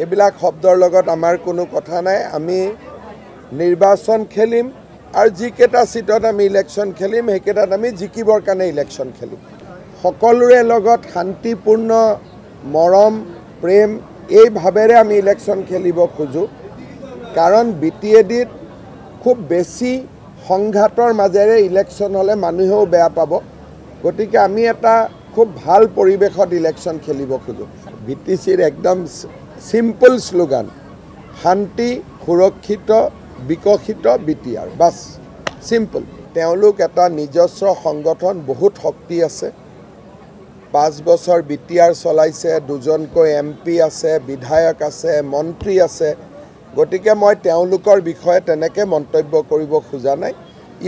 এইবিলাক শব্দৰ লগত আমাৰ কোনো কথা নাই। আমি নিৰ্বাচন খেলিম আৰু যিকেইটা সিটত আমি ইলেকশ্যন খেলিম সেইকেইটাত আমি জিকিবৰ কাৰণে ইলেকশ্যন খেলিম। সকলোৰে লগত শান্তিপূৰ্ণ মৰম প্ৰেম এই ভাৱেৰে আমি ইলেকশ্যন খেলিব খোজোঁ। কাৰণ BTADত খুব বেছি সংঘাতৰ মাজেৰে ইলেকশ্যন হ'লে মানুহেও বেয়া পাব। গতিকে আমি এটা খুব ভাল পৰিৱেশত ইলেকশ্যন খেলিব খোজোঁ। BTCৰ একদম সিম্পল শ্লোগান, শান্তি সুৰক্ষিত বিকশিত BTR, বাছ সিম্পল। তেওঁলোক এটা নিজস্ব সংগঠন, বহুত শক্তি আছে। 5 বছৰ BTR চলাইছে, 2জনকৈ MP আছে, বিধায়ক আছে, মন্ত্ৰী আছে। গতিকে মই তেওঁলোকৰ বিষয়ে তেনেকৈ মন্তব্য কৰিব খোজা নাই।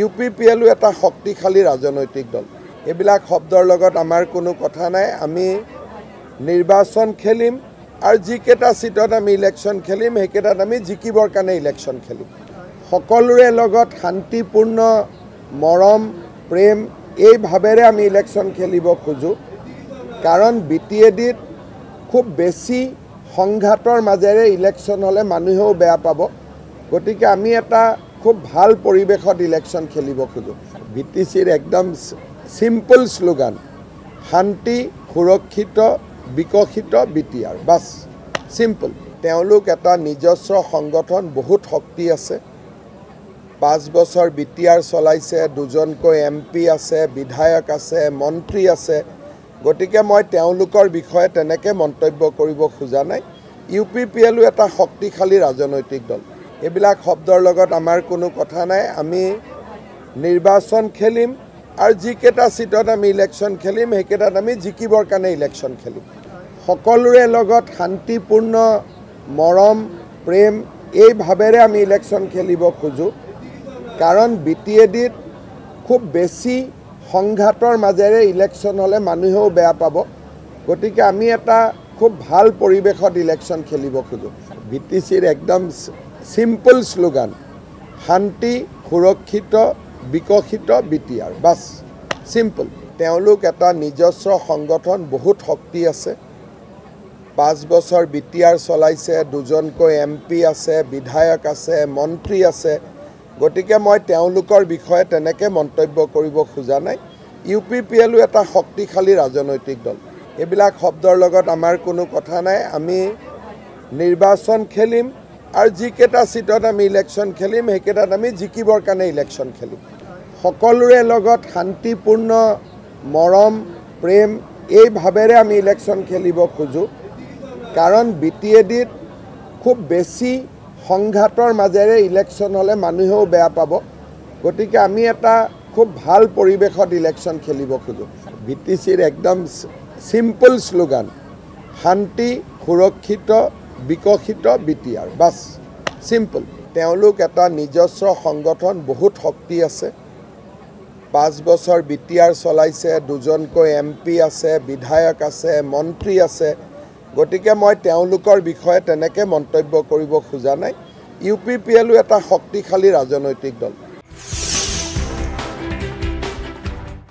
UPPLও এটা শক্তিশালী ৰাজনৈতিক দল। এইবিলাক শব্দৰ লগত আমাৰ কোনো কথা নাই। আমি নিৰ্বাচন খেলিম আৰু যিকেইটা সিটত আমি ইলেকশ্যন খেলিম সেইকেইটাত আমি জিকিবৰ কাৰণে ইলেকশ্যন খেলিম। সকলোৰে লগত শান্তিপূৰ্ণ মৰম প্ৰেম এই ভাৱেৰে আমি ইলেকশ্যন খেলিব খোজোঁ। কাৰণ BTADত খুব বেছি সংঘাতৰ মাজেৰে ইলেকশ্যন হ'লে মানুহেও বেয়া পাব। গতিকে আমি এটা খুব ভাল পৰিৱেশত ইলেকশ্যন খেলিব খোজোঁ। BTCৰ একদম সিম্পল শ্লোগান, শান্তি সুৰক্ষিত বিকশিত BTR, বাছ সিম্পল। তেওঁলোক এটা নিজস্ব সংগঠন, বহুত শক্তি আছে। 5 বছৰ BTR চলাইছে, 2জনকৈ MP আছে, বিধায়ক আছে, মন্ত্ৰী আছে। গতিকে মই তেওঁলোকৰ বিষয়ে তেনেকৈ মন্তব্য কৰিব খোজা নাই। UPPLও এটা শক্তিশালী ৰাজনৈতিক দল। এইবিলাক শব্দৰ লগত আমাৰ কোনো কথা নাই। আমি নিৰ্বাচন খেলিম আৰু যিকেইটা সিটত আমি ইলেকশ্যন খেলিম সেইকেইটাত আমি জিকিবৰ কাৰণে ইলেকশ্যন খেলিম। সকলোৰে লগত শান্তিপূৰ্ণ মৰম প্ৰেম এই ভাৱেৰে আমি ইলেকশ্যন খেলিব খোজোঁ। কাৰণ BTADত খুব বেছি সংঘাতৰ মাজেৰে ইলেকশ্যন হ'লে মানুহেও বেয়া পাব। গতিকে আমি এটা খুব ভাল পৰিৱেশত ইলেকশ্যন খেলিব খোজোঁ। BTCৰ একদম সিম্পল শ্লোগান, শান্তি সুৰক্ষিত বিকশিত BTR, বাছ সিম্পল। তেওঁলোক এটা নিজস্ব সংগঠন, বহুত শক্তি আছে। 5 বছৰ BTR চলাইছে, 2জনকৈ MP আছে, বিধায়ক আছে, মন্ত্ৰী আছে। গতিকে মই তেওঁলোকৰ বিষয়ে তেনেকৈ মন্তব্য কৰিব খোজা নাই। UPPLও এটা শক্তিশালী ৰাজনৈতিক দল। এইবিলাক শব্দৰ লগত আমাৰ কোনো কথা নাই। আমি নিৰ্বাচন খেলিম আৰু যিকেইটা সিটত আমি ইলেকশ্যন খেলিম সেইকেইটাত আমি জিকিবৰ কাৰণে ইলেকশ্যন খেলিম। সকলোৰে লগত শান্তিপূৰ্ণ মৰম প্ৰেম এই ভাৱেৰে আমি ইলেকশ্যন খেলিব খোজোঁ। কাৰণ BTADত খুব বেছি সংঘাতৰ মাজেৰে ইলেকশ্যন হ'লে মানুহেও বেয়া পাব। গতিকে আমি এটা খুব ভাল পৰিৱেশত ইলেকশ্যন খেলিব খোজোঁ। BTCৰ একদম সিম্পল শ্লোগান, শান্তি সুৰক্ষিত বিকশিত BTR, বাছ সিম্পল। তেওঁলোক এটা নিজস্ব সংগঠন, বহুত শক্তি আছে। 5 বছৰ BTR চলাইছে, 2জনকৈ MP আছে, বিধায়ক আছে, মন্ত্ৰী আছে। গতিকে মই তেওঁলোকৰ বিষয়ে তেনেকৈ মন্তব্য কৰিব খোজা নাই। UPPLও এটা শক্তিশালী ৰাজনৈতিক দল।